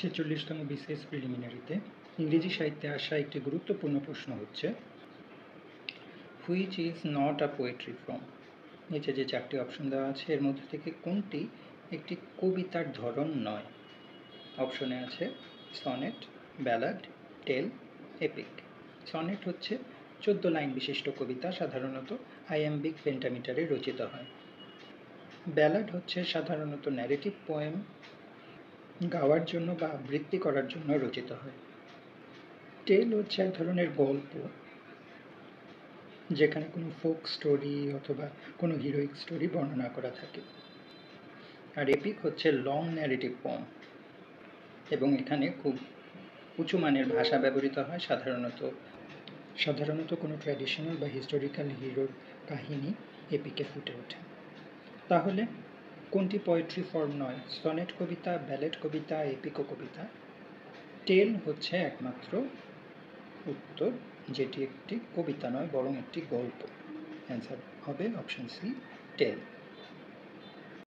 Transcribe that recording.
46তম BCS প্রিলিমিনারিতে ইংরেজি সাহিত্যে আসা একটি গুরুত্বপূর্ণ প্রশ্ন হচ্ছে which is not a poetry form. নিচে যে চারটি অপশন দেওয়া আছে এর মধ্যে থেকে কোনটি একটি কবিতার ধরন নয়? অপশনে আছে সনেট, ব্যালাড, টেল, এপিক। সনেট হচ্ছে 14 লাইন বিশিষ্ট কবিতা, সাধারণত আইএমবিক পেন্টামিটারে রচিত হয়। ব্যালাড হচ্ছে সাধারণত ন্যারেটিভ পোয়েম গাওয়ার জন্য বা আবৃত্তি করার জন্য রচিত হয়। টেল হচ্ছে এক ধরনের গল্প, যেখানে কোনো ফোক স্টোরি অথবা কোনো হিরোইক স্টোরি বর্ণনা করা থাকে। আর এপিক হচ্ছে লং ন্যারেটিভ পোয়েম, এবং এখানে খুব উঁচু মানের ভাষা ব্যবহৃত হয়। সাধারণত কোনো ট্র্যাডিশনাল বা হিস্টোরিক্যাল হিরোর কাহিনী এপিকে ফুটে ওঠে। তাহলে কোনটি পোয়েট্রি ফর্ম নয়? সনেট কবিতা, ব্যালেড কবিতা, এপিক কবিতা। টেল হচ্ছে একমাত্র উত্তর, যেটি একটি কবিতা নয় বরং একটি গল্প। অ্যান্সার হবে অপশন সি, টেল।